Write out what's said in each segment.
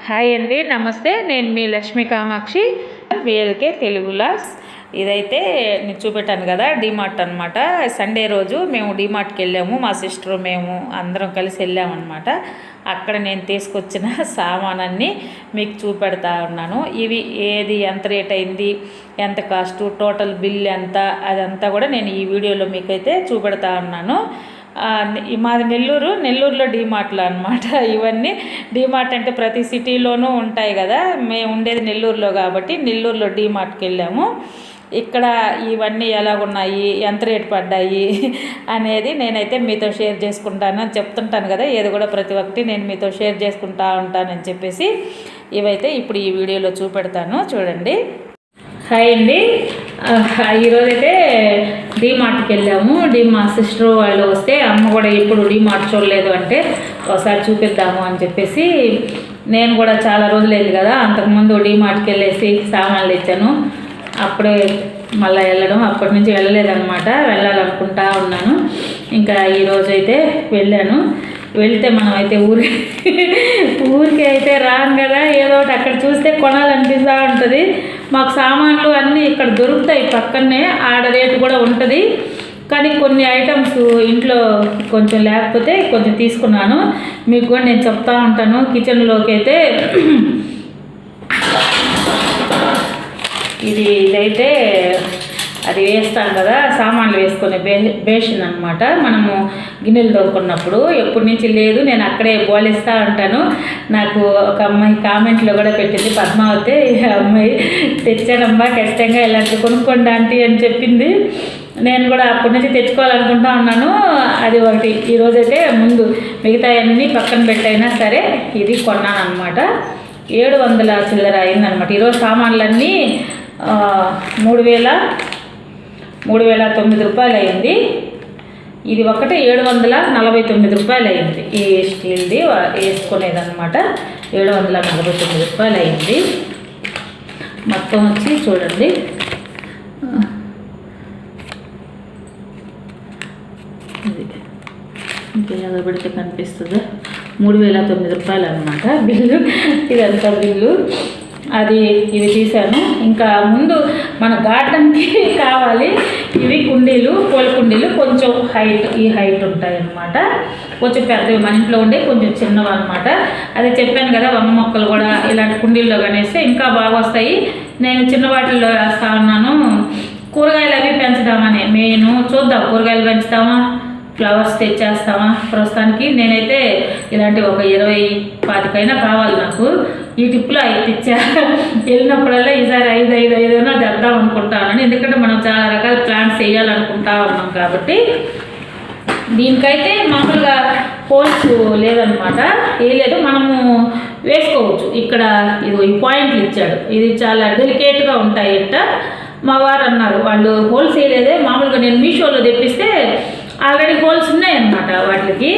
Hi అండి, నమస్తే. నేను మీ లక్ష్మీ కామాక్షి, వీళ్ళకే తెలుగు లాస్. ఇదైతే నేను చూపెట్టాను కదా, డీమార్ట్ అనమాట. సండే రోజు మేము డీమార్ట్కి వెళ్ళాము, మా సిస్టరు మేము అందరం కలిసి వెళ్ళామన్నమాట. అక్కడ నేను తీసుకొచ్చిన సామానాన్ని మీకు చూపెడతా ఉన్నాను. ఇవి ఏది ఎంత రేట్ అయింది, ఎంత కాస్టు, టోటల్ బిల్ ఎంత, అదంతా కూడా నేను ఈ వీడియోలో మీకైతే చూపెడతా ఉన్నాను. మాది నెల్లూరులో డీమార్ట్లో అనమాట. ఇవన్నీ డీమార్ట్ అంటే ప్రతి సిటీలోనూ ఉంటాయి కదా, మేము ఉండేది నెల్లూరులో కాబట్టి నెల్లూరులో డీమార్ట్కి వెళ్ళాము. ఇక్కడ ఇవన్నీ ఎలాగున్నాయి, ఎంత రేటు పడ్డాయి అనేది నేనైతే మీతో షేర్ చేసుకుంటాను అని చెప్తుంటాను కదా. ఏది కూడా ప్రతి ఒక్కటి నేను మీతో షేర్ చేసుకుంటా ఉంటానని చెప్పేసి ఇవైతే ఇప్పుడు ఈ వీడియోలో చూపెడతాను, చూడండి. హాయ్ అండి, ఈరోజైతే డీమార్ట్కి వెళ్ళాము. మా సిస్టర్ వాళ్ళు వస్తే అమ్మ కూడా ఎప్పుడు డీమార్ట్ చూడలేదు అంటే ఒకసారి చూపిద్దాము అని చెప్పేసి నేను కూడా చాలా రోజులేదు కదా, అంతకుముందు డీమార్ట్కి వెళ్ళేసి సామాన్లు ఇచ్చాను. అప్పుడే మళ్ళీ వెళ్ళడం, అప్పటి నుంచి వెళ్ళలేదన్నమాట. వెళ్ళాలనుకుంటా ఉన్నాను. ఇంకా ఈరోజైతే వెళ్ళాను. వెళ్తే మనం అయితే ఊరికి అయితే రాను కదా, ఏదో ఒకటి అక్కడ చూస్తే కొనాలనిపిస్తూ ఉంటుంది. మాకు సామాన్లు అన్నీ ఇక్కడ దొరుకుతాయి పక్కనే, ఆడ రేటు కూడా ఉంటుంది. కానీ కొన్ని ఐటమ్స్ ఇంట్లో కొంచెం లేకపోతే కొంచెం తీసుకున్నాను. మీకు కూడా నేను చెప్తా ఉంటాను. కిచెన్లోకి అయితే ఇదైతే అది వేస్తాం కదా, సామాన్లు వేసుకునే బేషన్ అనమాట. మనము గిన్నెలు తోముకున్నప్పుడు ఎప్పటి నుంచి లేదు, నేను అక్కడే బోలిస్తూ ఉంటాను. నాకు ఒక అమ్మాయి కామెంట్లో కూడా పెట్టింది, పద్మావతి అమ్మాయి తెచ్చానమ్మా, ఖచ్చితంగా ఇలాంటి కొనుక్కోండి ఆంటీ అని చెప్పింది. నేను కూడా అప్పటి నుంచి తెచ్చుకోవాలనుకుంటా ఉన్నాను. అది ఒకటి ఈరోజైతే ముందు మిగతా అన్నీ పక్కన పెట్టైనా సరే ఇది కొన్నాను అనమాట. 700 చిల్లర అయిందనమాట. ఈరోజు సామాన్లన్నీ 3,009 రూపాయలు అయింది. ఇది ఒకటి 749 రూపాయలు అయింది. ఈ స్టీల్ది వేసుకునేది అనమాట. 749 రూపాయలు అయింది మొత్తం వచ్చి. చూడండి, ఇది ఇంకేదో పెడితే కనిపిస్తుంది. 3,009 రూపాయలు అనమాట బిల్లు. ఇదంతా బిల్లు. అది ఇవి తీసాను. ఇంకా ముందు మన గార్డెన్కి కావాలి ఇవి కుండీలు, పూల కుండీలు కొంచెం ఈ హైట్ ఉంటాయి అన్నమాట. కొంచెం పెద్దవి, మన ఇంట్లో ఉండే కొంచెం చిన్నవి అనమాట. అది చెప్పాను కదా, వంగ మొక్కలు కూడా ఇలాంటి కుండీల్లో కనేస్తే ఇంకా బాగా వస్తాయి. నేను చిన్న వాటిల్లో వేస్తా ఉన్నాను. కూరగాయలు అవి పెంచుదామని మెయిన్. చూద్దాం, కూరగాయలు పెంచుతామా, ఫ్లవర్స్ తెచ్చేస్తామా. ప్రస్తుతానికి నేనైతే ఇలాంటి ఒక 20-25 కావాలి నాకు. ఈ టిప్లో 5 ఇచ్చా. వెళ్ళినప్పుడల్లా ఈసారి 5 తెద్దాం అనుకుంటాను. ఎందుకంటే మనం చాలా రకాల ప్లాంట్స్ వేయాలనుకుంటా ఉన్నాం కాబట్టి. దీనికైతే మామూలుగా హోల్స్ లేదనమాట, వేయలేదు. మనము వేసుకోవచ్చు. ఇక్కడ ఇది ఈ పాయింట్లు ఇచ్చాడు, ఇది చాలా డెలికేట్గా ఉంటాయి ఇట్ట. మా వారు అన్నారు, వాళ్ళు హోల్స్ వేయలేదే, మామూలుగా నేను మీషోలో తెప్పిస్తే ఆల్రెడీ హోల్స్ ఉన్నాయన్నమాట వాటికి.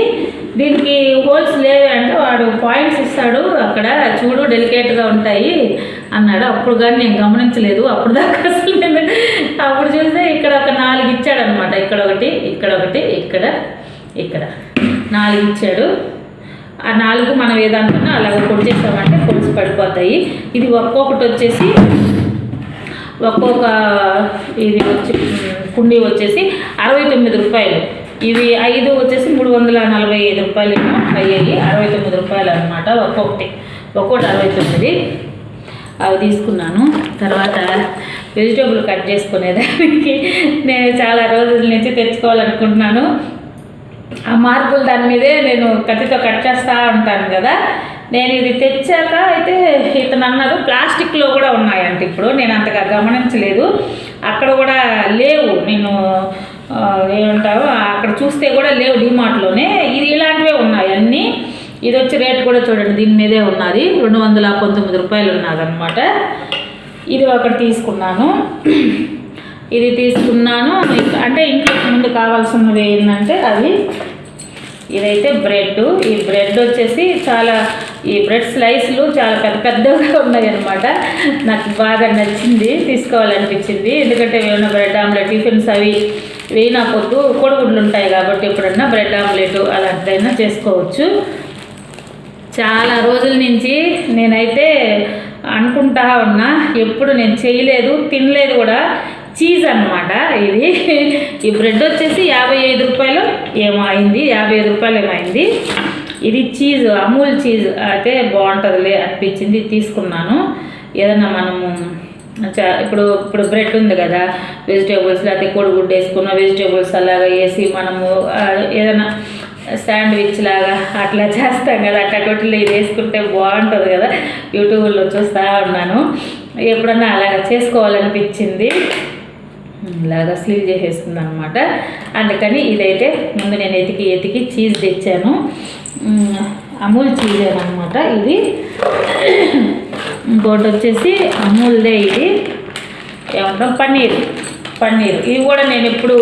దీనికి హోల్స్ లేవే అంటే వాడు పాయింట్స్ ఇస్తాడు, అక్కడ చూడు డెలికేట్గా ఉంటాయి అన్నాడు. అప్పుడు కానీ నేను గమనించలేదు, అప్పుడు దాకా అసలు నేను. అప్పుడు చూస్తే ఇక్కడ ఒక 4 ఇచ్చాడనమాట. ఇక్కడ ఒకటి, ఇక్కడ ఒకటి, ఇక్కడ 4 ఇచ్చాడు. ఆ 4 మనం ఏదాంతన్నా అలాగ పొడిచేస్తామంటే పొడిచి పడిపోతాయి. ఇది ఒక్కొక్కటి వచ్చేసి ఒక్కొక్క ఇది వచ్చి కుండీ వచ్చేసి 69 రూపాయలు. ఇవి 5 వచ్చేసి 345 రూపాయలు అయ్యాయి. 69 రూపాయలు అనమాట ఒక్కొక్కటి 69. అవి తీసుకున్నాను. తర్వాత వెజిటేబుల్ కట్ చేసుకునేదానికి నేను చాలా రోజుల నుంచి తెచ్చుకోవాలనుకుంటున్నాను. ఆ మార్పులు దాని మీదే నేను కత్తితో కట్ చేస్తూ ఉంటాను కదా. నేను ఇది తెచ్చాక అయితే ఇతను అన్నారు ప్లాస్టిక్లో కూడా ఉన్నాయంటే. ఇప్పుడు నేను అంతగా గమనించలేదు, అక్కడ కూడా లేవు. నేను ఏమంటారు అక్కడ చూస్తే కూడా లేవు డీమార్ట్లోనే. ఇది ఇలాంటివే ఉన్నాయి అన్నీ. ఇది వచ్చి రేట్ కూడా చూడండి, దీని మీదే ఉన్నది 219 రూపాయలు ఉన్నదన్నమాట. ఇది ఒకటి తీసుకున్నాను. ఇది తీసుకున్నాను అంటే ఇంట్లోకి ముందు కావాల్సినవి ఏంటంటే అవి. ఇదైతే బ్రెడ్. ఈ బ్రెడ్ వచ్చేసి చాలా, ఈ బ్రెడ్ స్లైస్లు చాలా పెద్దగా ఉన్నాయి అన్నమాట. నాకు బాగా నచ్చింది, తీసుకోవాలనిపించింది. ఎందుకంటే ఏమైనా బ్రెడ్ ఆమ్లెట్, టిఫిన్స్ అవి వేయినా పొద్దు కోడిగుడ్లు ఉంటాయి కాబట్టి ఎప్పుడన్నా బ్రెడ్ ఆమ్లెట్ అలాంటిదైనా చేసుకోవచ్చు. చాలా రోజుల నుంచి నేనైతే అనుకుంటా ఉన్నా, ఎప్పుడు నేను చేయలేదు, తినలేదు కూడా. చీజ్ అన్నమాట ఇది. ఈ బ్రెడ్ వచ్చేసి 55 రూపాయలు ఏమో అయింది, 55 రూపాయలు ఏమో అయింది. ఇది చీజ్, అమూల్ చీజ్ అయితే బాగుంటుందిలే అనిపించింది, తీసుకున్నాను. ఏదన్నా మనము ఇప్పుడు బ్రెడ్ ఉంది కదా, వెజిటేబుల్స్ లేకపోతే కోడిగుడ్డు వేసుకున్న వెజిటేబుల్స్ అలాగా వేసి మనము ఏదైనా శాండ్విచ్ లాగా అట్లా చేస్తాం కదా, అట్టొట్టిలో ఇది వేసుకుంటే బాగుంటుంది కదా. యూట్యూబ్లో చూస్తూ ఉన్నాను, ఎప్పుడన్నా అలాగా చేసుకోవాలనిపించింది. ఇలాగా స్లీవ్ చేసేస్తుంది అనమాట. అందుకని ఇదైతే ముందు నేను ఎతికి చీజ్ తెచ్చాను. అమూల్ చీజ్ అనమాట ఇది. ఇంకోటి వచ్చేసి అమూల్దే, ఇది ఏమంటాం పన్నీర్. ఇవి కూడా నేను ఎప్పుడు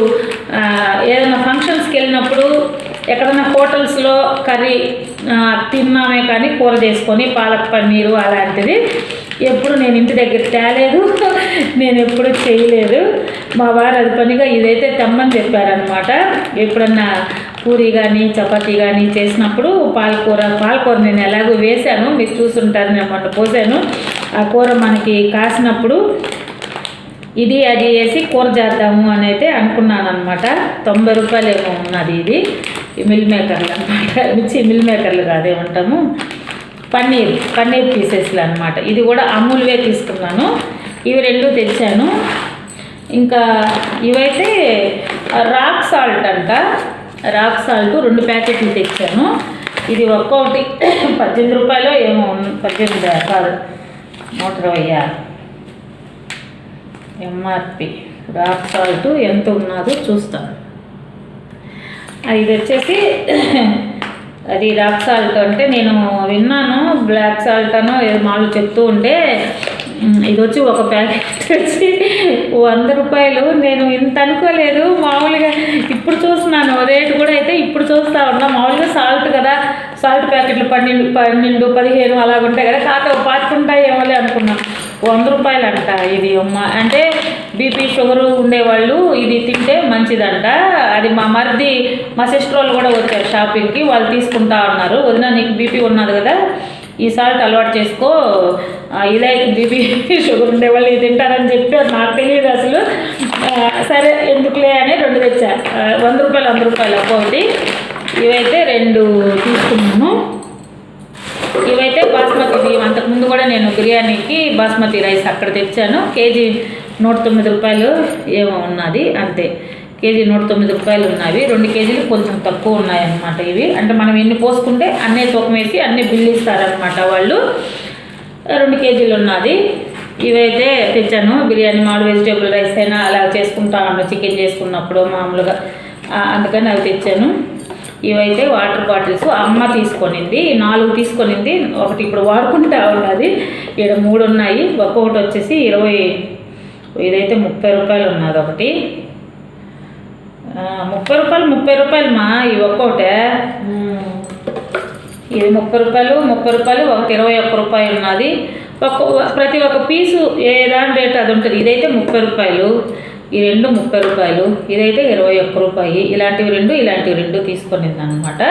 ఏదైనా ఫంక్షన్స్కి వెళ్ళినప్పుడు ఎక్కడైనా హోటల్స్లో కర్రీ తిన్నామే కానీ కూర చేసుకొని పాలక్ పన్నీరు అలాంటిది ఎప్పుడు నేను ఇంటి దగ్గర తేలేదు, నేను ఎప్పుడు చేయలేదు. మా వారు అది పనిగా ఇదైతే తెమ్మని చెప్పారనమాట. ఎప్పుడన్నా పూరి కానీ చపాతీ కానీ చేసినప్పుడు పాలకూర నేను ఎలాగో వేశాను, మీరు చూసుంటారు, నేను మొన్న పోసాను. ఆ కూర మనకి కాసినప్పుడు ఇది అది వేసి కూర చేద్దాము అని అయితే అనుకున్నాను అనమాట. 90 రూపాయలు ఏమో ఉన్నది ఇది. మిల్ మేకర్లు అనమాట, మిల్ మేకర్లు కాదేమంటాము, పన్నీర్ పీసెస్లు అనమాట. ఇది కూడా అమూల్వే తీసుకున్నాను. ఇవి 2 తెచ్చాను. ఇంకా ఇవైతే రాక్ సాల్ట్ అంట, రాక్ సాల్ట్ 2 ప్యాకెట్లు తెచ్చాను. ఇది ఒక్కొక్కటి 18 రూపాయలు ఏమో, 18 కాదు 120 ఎంఆర్పి. రాక్ సాల్ట్ ఎంత ఉన్నదో చూస్తాను. ఇది వచ్చేసి అది రాక్ సాల్ట్ అంటే నేను విన్నాను బ్లాక్ సాల్ట్ అనో ఏదో మామూలు చెప్తూ ఉంటే, ఇది వచ్చి ఒక ప్యాకెట్ వచ్చి 100 రూపాయలు. నేను ఇంత అనుకోలేదు, మామూలుగా ఇప్పుడు చూస్తున్నాను రేటు కూడా. అయితే ఇప్పుడు చూస్తూ ఉన్నా, మామూలుగా సాల్ట్ కదా, సాల్ట్ ప్యాకెట్లు 12, 15 అలాగ ఉంటాయి కదా, కాకపోతే పాటుకుంటాయి ఏమోలే అనుకున్నాను. 100 రూపాయలు అంట ఇది. అంటే బీపీ షుగర్ ఉండేవాళ్ళు ఇది తింటే మంచిదంట. అది మా సిస్టర్ వాళ్ళు కూడా వచ్చారు షాపింగ్కి, వాళ్ళు తీసుకుంటా ఉన్నారు. వదిన నీకు బీపీ ఉన్నది కదా, ఈ సాల్ట్ అలవాటు చేసుకో, ఇలా బీపీ షుగర్ ఉండేవాళ్ళు ఇది తింటారని చెప్పి నాకు తెలియదు అసలు. సరే ఎందుకులే అని 2 తెచ్చా. 100 రూపాయలు ఒక్కొక్కటి. ఇవైతే 2 తీసుకున్నాను. ఇవైతే బాస్మతి బియ్యం. అంతకుముందు కూడా నేను బిర్యానీకి బాస్మతి రైస్ అక్కడ తెచ్చాను. కేజీ 109 రూపాయలు ఏమో ఉన్నది, అంతే. కేజీ 109 రూపాయలు ఉన్నవి. 2 కేజీలు కొంచెం తక్కువ ఉన్నాయన్నమాట ఇవి. అంటే మనం ఎన్ని పోసుకుంటే అన్నీ తూకం వేసి అన్నీ బిల్లు ఇస్తారనమాట వాళ్ళు. 2 కేజీలు ఉన్నది. ఇవైతే తెచ్చాను. బిర్యానీ మామూలు వెజిటేబుల్ రైస్ అయినా అలా చేసుకుంటాను, చికెన్ చేసుకున్నప్పుడు మామూలుగా, అందుకని అవి తెచ్చాను. ఇవైతే వాటర్ బాటిల్స్ అమ్మ తీసుకొనింది, 4 తీసుకొనింది. ఒకటి ఇప్పుడు వాడుకుంటా ఉన్నది. ఇక్కడ 3 ఉన్నాయి. ఒక్కొక్కటి వచ్చేసి 20, ఇదైతే 30 రూపాయలు ఉన్నది ఒకటి. 30 రూపాయలు మా ఇవి ఒక్కొక్కటే. ఇది 30 రూపాయలు, ఒకటి 21 రూపాయలు ఉన్నది. ప్రతి ఒక్క పీసు ఏ దాని రేటు అది ఉంటుంది. ఇదైతే 30 రూపాయలు, ఈ 2 30 రూపాయలు, ఇదైతే 21 రూపాయి. ఇలాంటివి 2 తీసుకొనింది అనమాట.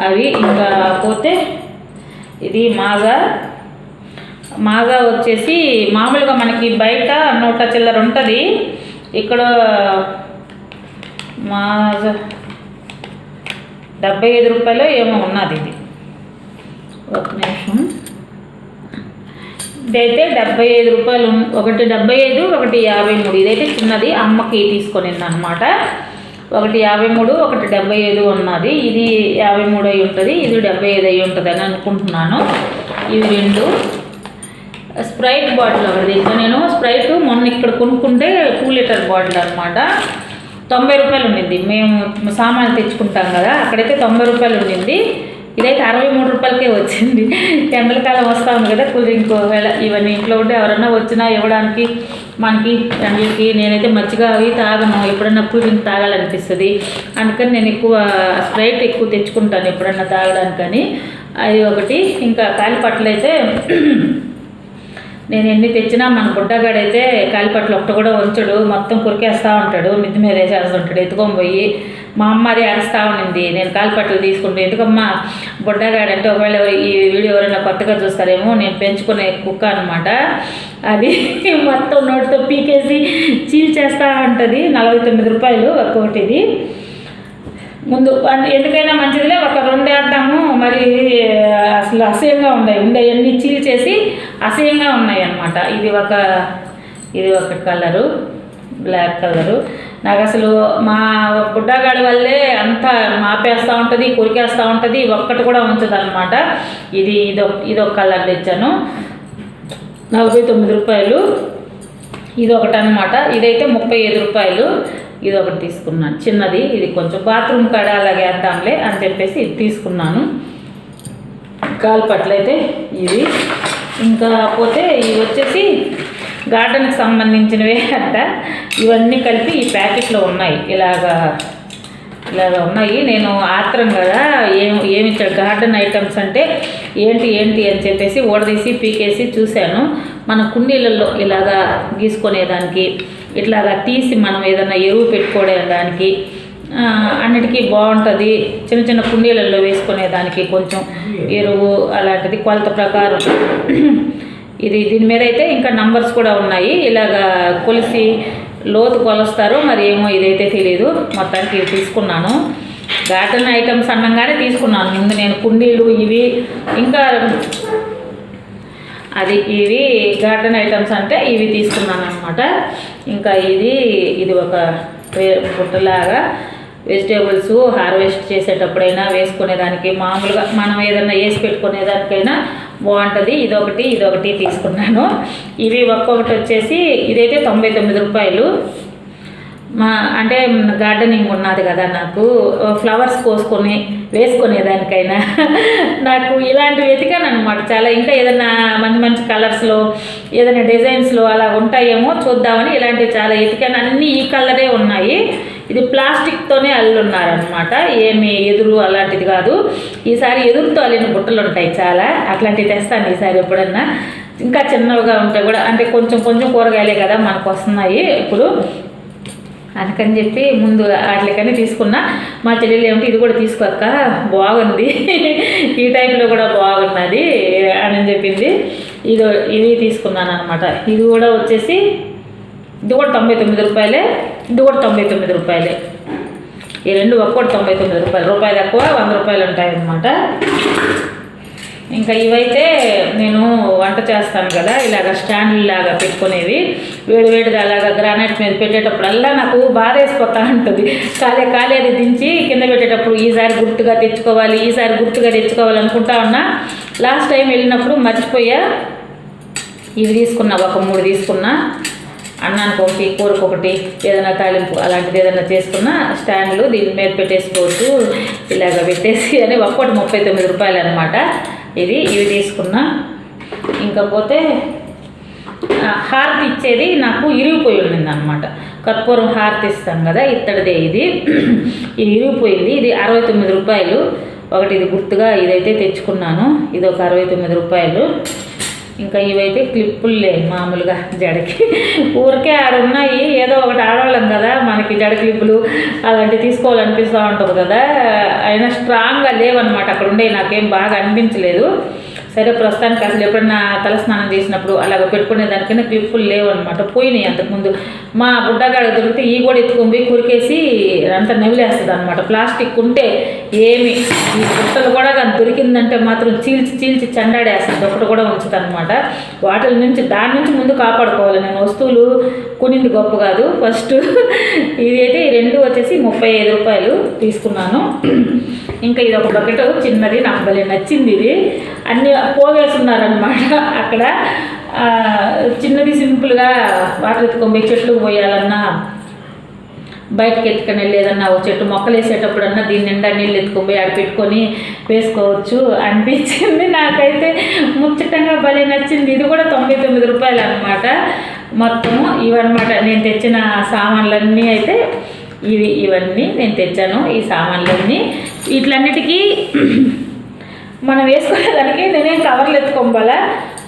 అవి ఇంకా పోతే ఇది మాజా వచ్చేసి మామూలుగా మనకి బయట 100 చిల్లర ఉంటుంది. ఇక్కడ మాజా 75 రూపాయలు ఏమో ఉన్నది ఇది. ఒక నిమిషం. ఇదైతే 75 రూపాయలు, ఒకటి 75, ఒకటి 53. ఇదైతే చిన్నది అమ్మకి తీసుకొనింది అనమాట. ఒకటి 53, ఒకటి 75 ఉన్నది. ఇది 53 అయి ఉంటుంది, ఇది 75 అయి ఉంటుంది అని అనుకుంటున్నాను. ఇవి 2. స్ప్రైట్ బాటిల్ ఒకటి. నేను స్ప్రైట్ మొన్న ఇక్కడ కొనుక్కుంటే 2 లీటర్ బాటిల్ అనమాట. 90 రూపాయలు ఉండింది. మేము సామాన్లు తెచ్చుకుంటాం కదా, అక్కడైతే 90 రూపాయలు ఉండింది. ఇదైతే 63 రూపాయలకే వచ్చింది. ఎండలకాలం వస్తూ ఉంది కదా, కూల్ డ్రింక్ ఇవన్నీ ఇంట్లో ఉంటే ఎవరన్నా వచ్చినా ఇవ్వడానికి మనకి ఎండలకి. నేనైతే మజ్జిగ అవి తాగను, ఎప్పుడన్నా కూల్ డ్రింక్ తాగాలనిపిస్తుంది. అందుకని నేను ఎక్కువ స్ప్రైట్ ఎక్కువ తెచ్చుకుంటాను ఎప్పుడన్నా తాగడానికని. అది ఒకటి. ఇంకా కాలిపట్టలు అయితే నేను ఎన్ని తెచ్చినా మన బుడ్డగాడైతే కాలిపట్లు ఒకటి కూడా ఉంచడు, మొత్తం కురికేస్తూ ఉంటాడు, మిద్ది మీద వేసేస్తుంటాడు ఎత్తుకొని పోయి. మా అమ్మ అది అరుస్తూ ఉండింది నేను కాలిపట్లు తీసుకుంటే. ఎందుకమ్మా బుడ్డగాడంటే, ఒకవేళ ఈ వీడియో ఎవరైనా కొత్తగా చూస్తారేమో, నేను పెంచుకునే కుక్క అనమాట. అది మొత్తం నోటితో పీకేసి చీల్చేస్తూ ఉంటుంది. 49 రూపాయలు ఒక్కొక్కటి. ఇది ముందు ఎందుకైనా మంచిదిలే, ఒక 2 వేద్దాము, మరి అసలు అసహ్యంగా ఉన్నాయి అన్నీ చీల్చేసి అసహ్యంగా ఉన్నాయి అన్నమాట. ఇది ఒక కలరు, బ్లాక్ కలరు. నాకు అసలు మా బుడ్డగాడి వల్లే అంతా మాపేస్తూ ఉంటుంది, కొరికేస్తూ ఉంటుంది, ఒక్కటి కూడా ఉంచదు అనమాట. ఇదొక కలర్ తెచ్చాను, 49 రూపాయలు. ఇది ఒకటి అనమాట. ఇదైతే 35 రూపాయలు. ఇది ఒకటి తీసుకున్నాను చిన్నది. ఇది కొంచెం బాత్రూమ్ కాడ అలాగే వేద్దాంలే అని చెప్పేసి ఇది తీసుకున్నాను. కాలిపట్లు అయితే ఇవి. ఇంకా పోతే ఇవి వచ్చేసి గార్డెన్కి సంబంధించినవే అంట. ఇవన్నీ కలిపి ఈ ప్యాకెట్లో ఉన్నాయి. ఇలాగా ఉన్నాయి. నేను ఆత్రం కదా ఏమి ఇచ్చాడు గార్డెన్ ఐటమ్స్ అంటే ఏంటి అని చెప్పేసి ఓడదీసి పీకేసి చూశాను. మన కుండీలలో ఇలాగా గీసుకునేదానికి, ఇట్లాగా తీసి మనం ఏదైనా ఎరువు పెట్టుకోవడానికి అన్నిటికీ బాగుంటుంది. చిన్న చిన్న కుండీలలో వేసుకునేదానికి కొంచెం ఎరువు అలాంటిది కొలత ప్రకారం. దీని మీద అయితే ఇంకా నంబర్స్ కూడా ఉన్నాయి. ఇలాగా కొలిసి లోతు కొలుస్తారు, మరి ఏమో ఇదైతే తెలియదు. మొత్తానికి ఇవి తీసుకున్నాను. గార్డెన్ ఐటమ్స్ అన్నంగానే తీసుకున్నాను. ముందు నేను కుండీలు ఇవి, ఇంకా ఇవి గార్డెన్ ఐటమ్స్ అంటే ఇవి తీసుకున్నాను అనమాట. ఇంకా ఇది ఒక బుట్టలాగా వెజిటేబుల్స్ హార్వెస్ట్ చేసేటప్పుడైనా వేసుకునేదానికి, మామూలుగా మనం ఏదైనా వేసి పెట్టుకునేదానికైనా బాగుంటుంది. ఇదొకటి తీసుకున్నాను. ఇవి ఒక్కొక్కటి వచ్చేసి ఇదైతే 99 రూపాయలు. అంటే గార్డెనింగ్ ఉన్నది కదా, నాకు ఫ్లవర్స్ కోసుకొని వేసుకునేదానికైనా నాకు ఇలాంటివి వెతికాను అనమాట చాలా. ఇంకా ఏదైనా మంచి కలర్స్లో ఏదైనా డిజైన్స్లో అలా ఉంటాయేమో చూద్దామని ఇలాంటివి చాలా వెతికాను. అన్నీ ఈ కలరే ఉన్నాయి. ఇది ప్లాస్టిక్తోనే అల్లున్నారనమాట, ఏమి ఎదురు అలాంటిది కాదు. ఈసారి ఎదురుతో అల్లిన బుట్టలు ఉంటాయి చాలా, అట్లాంటివి తెస్తాను ఈసారి ఎప్పుడన్నా. ఇంకా చిన్నవిగా ఉంటాయి కూడా, అంటే కొంచెం కూరగాయలే కదా మనకు వస్తున్నాయి ఇప్పుడు, అందుకని చెప్పి ముందు వాటికని తీసుకున్నా. మా చెల్లెలు ఏమిటి ఇది కూడా తీసుకోక బాగుంది, ఈ టైంలో కూడా బాగున్నది అని చెప్పింది. ఇవి తీసుకున్నాను అనమాట. ఇది కూడా వచ్చేసి ఇది కూడా 99 రూపాయలే, ఇది కూడా 99 రూపాయలే. ఈ రెండు ఒక్కోటి 99 రూపాయలు, రూపాయి తక్కువ 100 రూపాయలు ఉంటాయి అన్నమాట. ఇంకా ఇవైతే నేను వంట చేస్తాను కదా, ఇలాగ స్టాండ్ లాగా పెట్టుకునేవి, వేడిగా అలాగా గ్రానైట్ మీద పెట్టేటప్పుడల్లా నాకు బాధ వేసిపోతూ ఉంటుంది. కాలేది దించి కింద పెట్టేటప్పుడు ఈసారి గుర్తుగా తెచ్చుకోవాలి అనుకుంటా ఉన్నా. లాస్ట్ టైం వెళ్ళినప్పుడు మర్చిపోయా. ఇవి తీసుకున్నా, ఒక 3 తీసుకున్నా. అన్నానికి ఒకటి, కూరకు ఒకటి, ఏదైనా తాలింపు అలాంటిది ఏదైనా చేసుకున్నా స్టాండ్లు దీని మీద పెట్టేసుకోవచ్చు. ఇలాగ పెట్టేసి అని ఒక్కటి 39 రూపాయలు అనమాట. ఇవి తీసుకున్నా. ఇంకా పోతే హారతి ఇచ్చేది నాకు ఇరిగిపోయి ఉండింది అనమాట. కర్పూరం హారతి ఇస్తాం కదా, ఇత్తడిదే ఇది ఇరిగిపోయింది. ఇది 69 రూపాయలు ఒకటి. ఇది గుర్తుగా ఇదైతే తెచ్చుకున్నాను. ఇది ఒక 69 రూపాయలు. ఇంకా ఇవైతే క్లిప్పులే మామూలుగా జడకి, ఊరికే ఆడున్నాయి. ఏదో ఒకటి ఆడవాళ్ళం కదా, మనకి జడ క్లిప్పులు అలాంటివి తీసుకోవాలనిపిస్తూ ఉంటుంది కదా, అయినా స్ట్రాంగ్గా లేవన్నమాట. అక్కడ ఉండే నాకేం బాగా అనిపించలేదు. సరే ప్రస్తుతానికి అసలు ఎప్పుడన్నా తలస్నానం చేసినప్పుడు అలాగ పెట్టుకునే దానికైనా క్లిప్పులు లేవు అనమాట, పోయినాయి. అంతకుముందు మా బుడ్డగాడ దొరికితే ఈ కూడా ఎత్తుకొని పోయి కురికేసి అంతా నవిలేస్తుంది అనమాట. ప్లాస్టిక్ ఉంటే ఏమి, ఈ బుట్టలు కూడా కానీ దొరికిందంటే మాత్రం చీల్చి చండాడేస్తుంది, ఒకటి కూడా ఉంచుతుంది అనమాట. దాని నుంచి ముందు కాపాడుకోవాలి. నేను వస్తువులు కొనింది గొప్ప కాదు ఫస్ట్. ఇది అయితే ఈ రెండు వచ్చేసి 35 రూపాయలు తీసుకున్నాను. ఇంకా ఇది ఒక బకెట్ చిన్నది, నాకు భలే నచ్చింది. ఇది అన్నీ పోగేస్తున్నారనమాట అక్కడ. చిన్నది సింపుల్గా వాటర్ ఎత్తుకొని చెట్లకు పోయాలన్నా, బయటకు ఎత్తుకొని వెళ్ళేదన్నా, ఒక చెట్టు మొక్కలు వేసేటప్పుడన్నా దీని నిండా నీళ్ళు ఎత్తుకొని పోయి ఆడ పెట్టుకొని వేసుకోవచ్చు అనిపించింది. నాకైతే ముచ్చటంగా భలే నచ్చింది. ఇది కూడా 99 రూపాయలు అనమాట. మొత్తము ఇవన్నమాట నేను తెచ్చిన సామాన్లన్నీ. అయితే ఇవన్నీ నేను తెచ్చాను, ఈ సామాన్లన్నీ. వీటిలన్నిటికీ మనం వేసుకునేదానికి నేనేం కవర్లు ఎత్తుకోవాలా,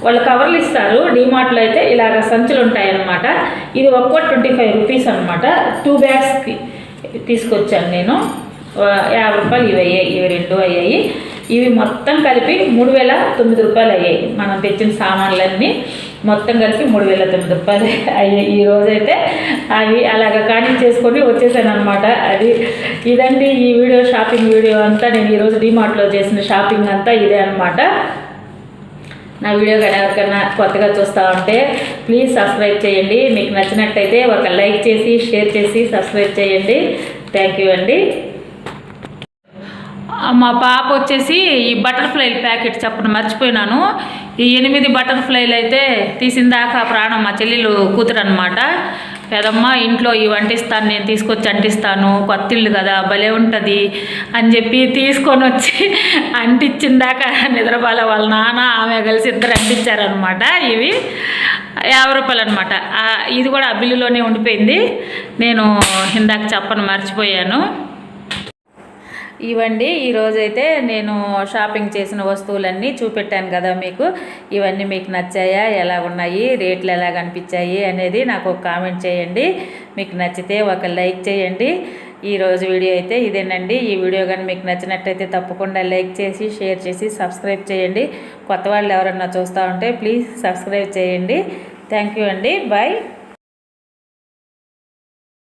వాళ్ళు కవర్లు ఇస్తారు. డిమార్ట్లో అయితే ఇలాగ సంచులు ఉంటాయన్నమాట. ఇది ఒక్కోటి 25 రూపీస్ అనమాట. 2 బ్యాగ్స్కి తీసుకొచ్చాను నేను. 50 రూపాయలు ఇవి అయ్యాయి, ఇవి 2 అయ్యాయి. ఇవి మొత్తం కలిపి 3009 రూపాయలు అయ్యాయి. మనం తెచ్చిన సామాన్లన్నీ మొత్తం కలిపి 3009 రూపాయలు అయ్యాయి. ఈరోజైతే అవి అలాగ కానిచ్చేసుకొని వచ్చేసాను అనమాట. ఇదండి ఈ వీడియో, షాపింగ్ వీడియో అంతా. నేను ఈరోజు డిమార్ట్లో చేసిన షాపింగ్ అంతా ఇదే అనమాట. నా వీడియో కానీ ఎవరికైనా కొత్తగా చూస్తూ ఉంటే ప్లీజ్ సబ్స్క్రైబ్ చేయండి. మీకు నచ్చినట్టయితే ఒక లైక్ చేసి, షేర్ చేసి సబ్స్క్రైబ్ చేయండి. థ్యాంక్ యూ అండి. మా పాప వచ్చేసి ఈ బటర్ఫ్లైల ప్యాకెట్ చెప్పడం మర్చిపోయినాను. ఈ 8 బటర్ఫ్లైలు అయితే తీసిందాక ప్రాణం మా చెల్లెలు కూతురు అనమాట. పెదమ్మ ఇంట్లో ఇవి అంటిస్తాను, నేను తీసుకొచ్చి అంటిస్తాను, కొత్త ఇల్లు కదా భలే ఉంటుంది అని చెప్పి తీసుకొని వచ్చి అంటించిందాక నిద్రబాల వాళ్ళ నాన్న ఆమె కలిసి ఇద్దరు అంటించారనమాట. ఇవి 50 రూపాయలు అనమాట. ఇది కూడా ఆ బిల్లులోనే ఉండిపోయింది. నేను ఇందాక చెప్పను మర్చిపోయాను. ఇవండి ఈరోజైతే నేను షాపింగ్ చేసిన వస్తువులన్నీ చూపెట్టాను కదా మీకు. ఇవన్నీ మీకు నచ్చాయా, ఎలా ఉన్నాయి, రేట్లు ఎలా కనిపించాయి అనేది నాకు ఒక కామెంట్ చేయండి. మీకు నచ్చితే ఒక లైక్ చేయండి. ఈరోజు వీడియో అయితే ఇదేనండి. ఈ వీడియో కానీ మీకు నచ్చినట్టయితే తప్పకుండా లైక్ చేసి, షేర్ చేసి సబ్స్క్రైబ్ చేయండి. కొత్త వాళ్ళు ఎవరన్నా చూస్తూ ఉంటే ప్లీజ్ సబ్స్క్రైబ్ చేయండి. థ్యాంక్ యూ అండి. బాయ్.